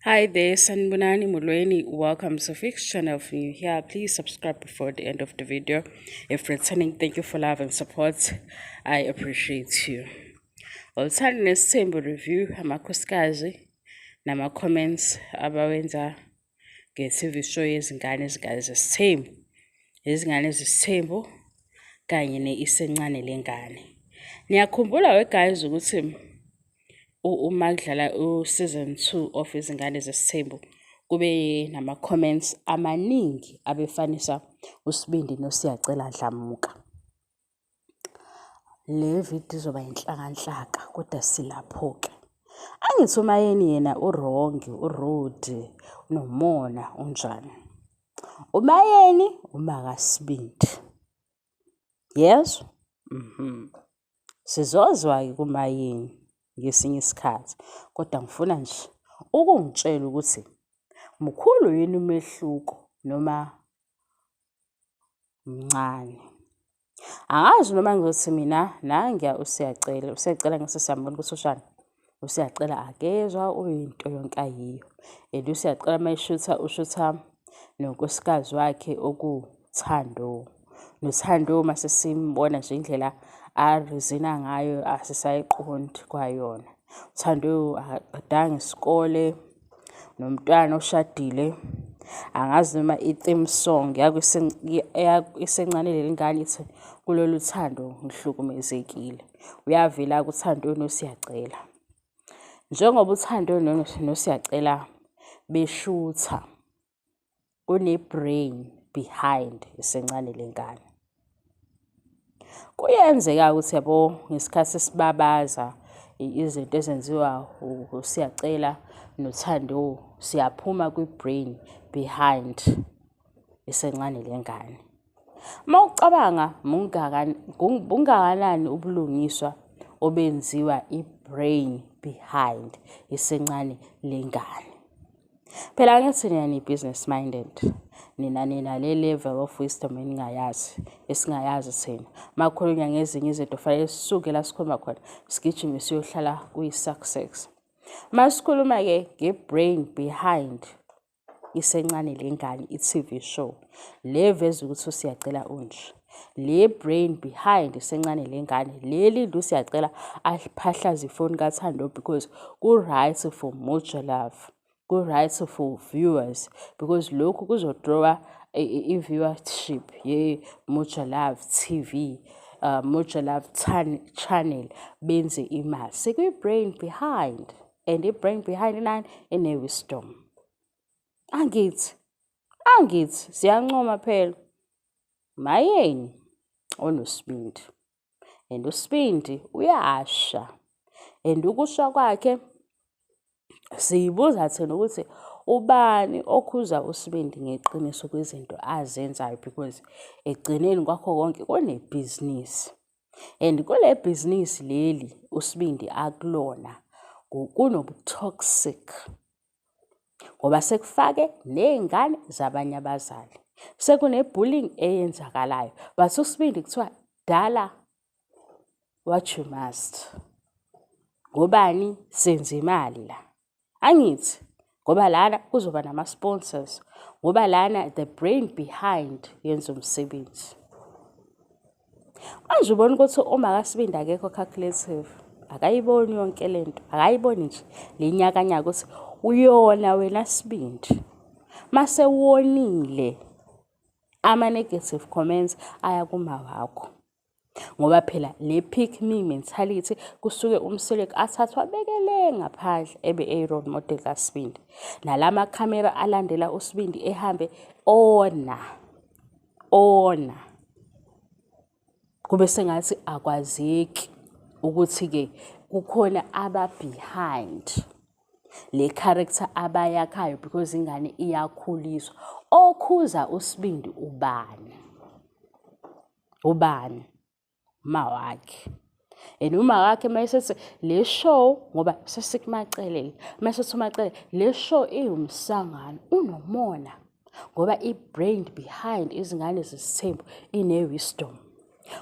Hi there, Sanbunani Mulweni. Welcome to Fix channel. If you're here, please subscribe before the end of the video. If returning, thank you for love and support. I appreciate you. Uthanda nesithembu review amakhosikazi nama-comments abawenza nge-TV show yezingane zesithembu, izingane zesithembu kanye ne-Isencane lengane. Niyakhumbula we guys ukuthi uma kudlala season 2 of izingane zesithembu kube nama-comments amaningi abefanisa uSibindi noSiyacela Dlamuka. Le video izoba inhlakanhlaka kodwa silapho-ke. Angithi uMayeni yena urongi, urude, unomona, unjani. uMayeni umakaSibindi. Yes? Sizozwa-ke kuMayeni ngesinye isikhathi, kodwa ngifuna nje ukungitshela ukuthi mkhulu yini umehluko noma mncane. Angazi noma ngizothi mina nangiya usiyacela ngase siyambona ukuthi ushani. Usiyacela akezwa uyinto yonke ayiyo. And usiyacela mayishutha ushutha nonkosikazi wakhe okuThando. NoThando mase simbona nje indlela arizina ngayo asisayiqondi kwayona. uThando aqedanga isikole nomntwana oshadile. Angazi noma i-theme song Isencane lengane ithi kulolu thando ngihlukumezekile. Uyavela kuThando noSiyacela. Njengoba uThando noSiyacela beshutha, kune-brain behind Isencane lengane. Kuyenzeka ukuthi yabo ngesikhathi sibabaza izinto ezenziwa uSiyacela noThando siyaphuma kwi-brain behind Isencane lengane. Mawucabanga bungakanani ubulungiswa obenziwa i-brain behind Isencane lengane. Phela ngithi nina business minded. Nina le level of wisdom esingayazi thina. Makhulunywa ngezinye izinto fanele sisuke la sikhuluma khona sigijime siyohlala kuyi-success. Masikhuluma-ke nge-brain behind Isencane lengane i-TV show. Le veza ukuthi uSiyacela unje. Le brain behind Isencane lengane leli uSiyacela aphahlaza ifoni kaThando because ku-right for mutual love. Ku-right for viewers because lokhu kuzodrawa i-viewership ye-Mutual Love TV, Mutual Love channel benze imali. Sekuyi-brain behind and i-brain behind inani ine-wisdom. Angithi siyancoma phela. Mayeni onoSibindi and uSibindi uyasha and ukusha kwakhe siyibuza thina ukuthi ubani okhuza uSibindi ngeqiniso kwezinto azenzayo because egcineni kwakho konke kunebhizinisi. And kule bhizinisi leli uSibindi akulona kunobutoxic. Ngoba sekufake nezingane zabanye abazali. Sekune-bullying eyenzakalayo. But uSibindi kuthiwa dala what you must. Ngobani senza imali la. Angithi ngoba lana kuzoba nama-sponsors. Ngoba lana the brain behind yenza umsebenzi. Manje ubona ukuthi umakaSibindi akekho calculative. Akayiboni yonke lento. Akayiboni nje lenyakanyaka ukuthi uyona wena Sibindi. Mase wonile ama-negative comments aya kuma wakho. Ngoba phela le pick me mentality kusuke umseleki athathwa bekele ngaphandle ebe role model kaSibindi. Nalama camera alandela uSibindi ehambe ona. Kube sengathi akwazeki ukuthi-ke kukhona aba-behind le character abayakhayo because ingane iyakhuliswa. Okhuza uSibindi ubani? Ma wakhe. And uma wakhe mayesethi le show ngoba sesikumacelele. Mayesethi umacele le show iwumsangano unomona. Ngoba i-brain behind izingane zesithembu ine-wisdom.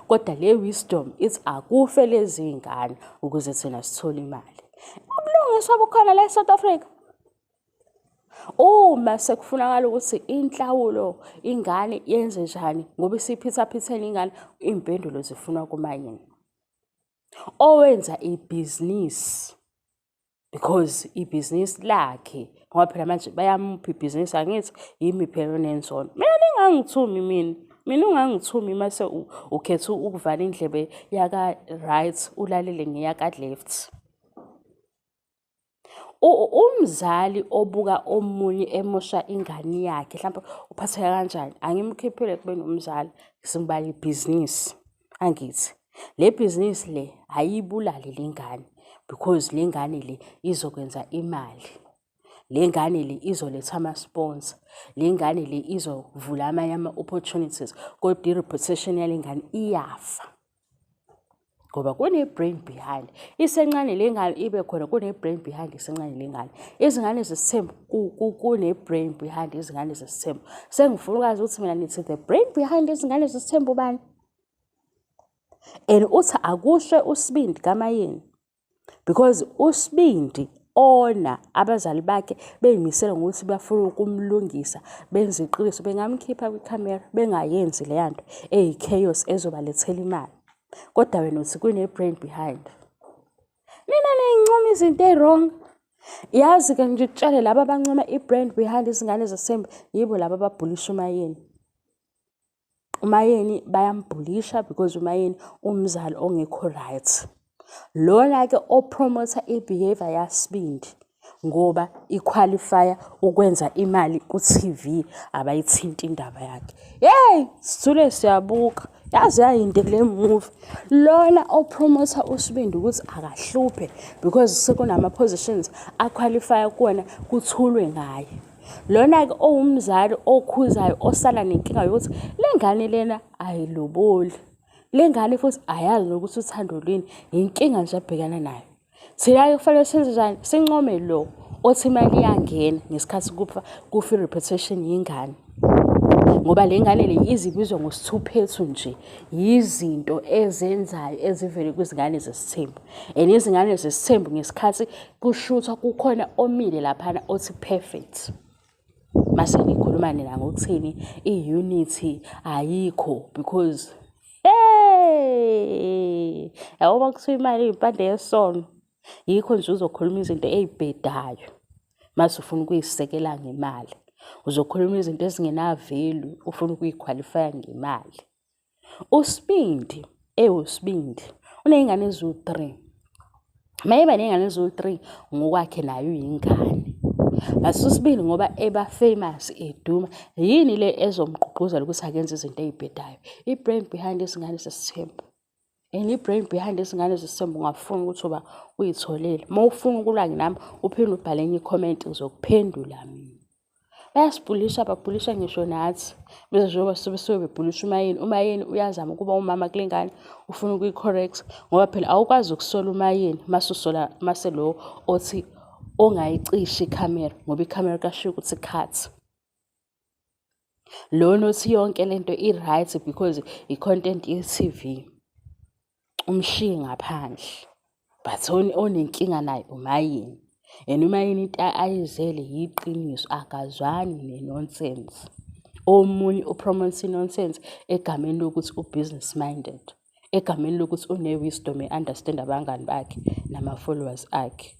Kodwa le wisdom ithi akufe lezi ngane ukuze thina sithole imali. Ubulungiswa bukhona la eSouth Africa. Uma sekufunakala ukuthi inhlawulo ingane yenze njani ngoba isiphithaphithene ingane, impendulo zifuna kumayini. Owenza ibhizinisi because ibhizinisi lakhe ngoba phela manje bayamupha ibhizinisi angithi yimi phela onenzondo. Mina ungangithumi mase ukhetha ukuvala indlebe yaka-right ulalele ngeyaka-left. Umzali obuka omunye emosha ingane yakhe mhlawumbe uphatheka kanjani, angimkhiphile ekubeni umzali, simbala ibhizinisi. Angithi le bhizinisi le ayibulale le ngane because le ngane le izokwenza imali, le ngane le izoletha ama-sponsor, le ngane le izovula amanye ama-opportunities, kodwa i-reputation yale ngane iyafa ngoba kune-brain behind. Isencane le ngane ibe khona, kune-brain behind isencane le ngane. Izingane zesithembu kune-brain behind izingane zesithembu. Sengifuna ukwazi ukuthi mina nithi the brain behind izingane zesithembu bani? And uthi akusho uSibindi kaMayeni because uSibindi ona abazali bakhe beyimisela ngokuthi bafuna ukumlungisa, benze iqiniso, bengamkhipha kwikhamera, bengayenzi leya nto eyi-chaos ezobalethela imali. Kodwa wena uthi kune-brain behind. Nina niyincoma izinto ey'-wrong. Yazi-ke ngikutshele laba abancoma i-brain behind izingane zesithembu yibo laba ababhulisha uMayeni. uMayeni bayambhulisha because uMayeni umzali ongekho right. Lona-ke opromotha i-behavior yaSibindi ngoba iqualifya ukwenza imali ku-TV abayithinta indaba yakhe. Hey, sithule siyabuka. Yazi yayinde le movie. Lona opromotha uSibindi ukuthi akahluphe because sekunama-positions aqualifya kuwona kuthulwe ngaye. Lona-ke owumzali okhuzayo osala nenkinga yokuthi le ngane lena ayiloboli. Le ngane futhi ayazi nokuthi uthando lwini, inkinga nje abhekana nayo. Thina-ke kufanele senze njani? Sincome lo othi imali iyangena ngesikhathi kufa i-reputation yingane. Ngoba le ngane le izibizwa ngosithuphethu nje, yizinto ezenzayo ezivele kwizingane zesithembu. And izingane zesithembu ngesikhathi kushuthwa kukhona omile laphana othi perfect. Mase ngikhuluma nina ngokuthini i-unity ayikho because yabo bakuthiwa imali iyimpande yesono. Yikho nje uzokhuluma izinto ey'bhedayo mase ufuna ukuyisekela ngemali. Uzokhuluma izinto ezingenavelu ufuna ukuyiqualifya ngemali. uSibindi uSibindi uney'ngane eziwu-3. Mayeba ney'ngane eziwu-3 ngokwakhe nayo uyingane. Base uSibindi ngoba eba-famous eduma, yini le ezomgqugquzela ukuthi akenze izinto ey'bhedayo? I-brain behind izingane zesithembu. And i-brain behind izingane zesithembu ungafuna ukuthi uba uyitholele. Uma ufuna ukulwa nami uphinde ubhale enye i-comment ngizokuphendula mina. Bayasibhulisha, babhulisha ngisho nathi. Bese njengoba sobe bebhulisha uMayeni. UMayeni uyazama ukuba umama kule ngane, ufuna ukuyi-correct ngoba phela awukwazi ukusola uMayeni mase lo othi ongayicishi ikhamera ngoba ikhamera kashiwo ukuthi cut. Lona othi yonke lento i-right because i-content ye-TV. Umshiye ngaphandle. But onenkinga naye uMayeni. And uMayeni into ayizele yiqiniso, akazwani ne-nonsense. Omunye upromote i-nonsense egameni lokuthi u-business minded. Egameni lokuthi une-wisdom e-understand abangani bakhe nama-followers akhe.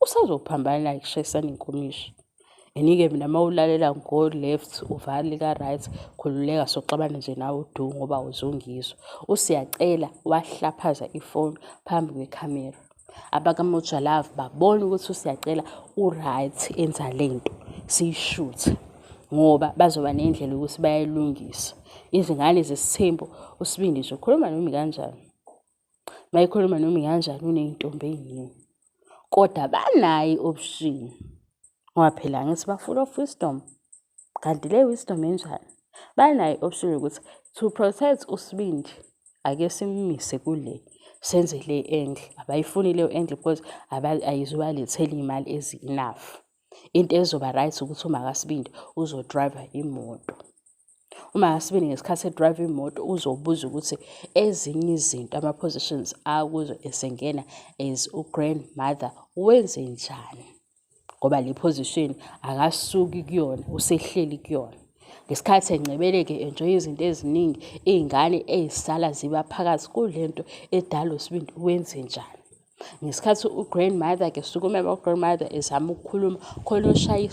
Usazophambana kushayisana inkomishi. And-ke mina uma ulalela ngo-left uvale ka-right, khululeka soxabana nje nawe uDu ngoba uzongizwa. Usiyacela wahlaphaza ifoni phambi kwekhamera. AbakaMoja Love babona ukuthi usiyacela u-right enza lento siyishuthe ngoba bazoba nendlela ukuthi bayayilungisa. Izingane zesithembu uSibindi nje ukhuluma nomi kanjani? Mayikhuluma nomi kanjani uney'ntombi ey'ningi. Kodwa banayo i-option ngoba phela ngithi ba-full of wisdom. Kanti le wisdom enjani? Banayo i-option yokuthi to protect uSibindi ake simmise kule senze le angle. Abayifuni leyo angle because ayizobalethela iy'mali ezi-enough. Into ezoba right ukuthi uMakaSibindi uzodriver imoto. uMakaSibindi ngesikhathi edrive imoto uzobuza ukuthi ezinye izinto ama-positions akuzo esengena as u-grandmother wenze njani. ngoba le position akasuki kuyona, usehleli kuyona. Ngesikhathi encebeleke enjoy izinto eziningi, iy'ngane ey'sala ziba phakathi kulento edala uSibindi wenze njani. Ngesikhathi u-grandmother-ke sukumema u-grandmother ezama ukukhuluma khona ushaya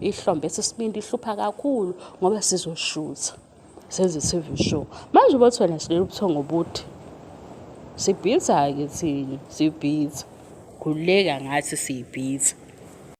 ihlombe ethi iSibindi ihlupha kakhulu ngoba sizoshutha senze i-TV show. Manje ubothi wena silela ubuthongo obude, sibhitha-ke thina, sibhitha, khululeka ngathi siyibhitha.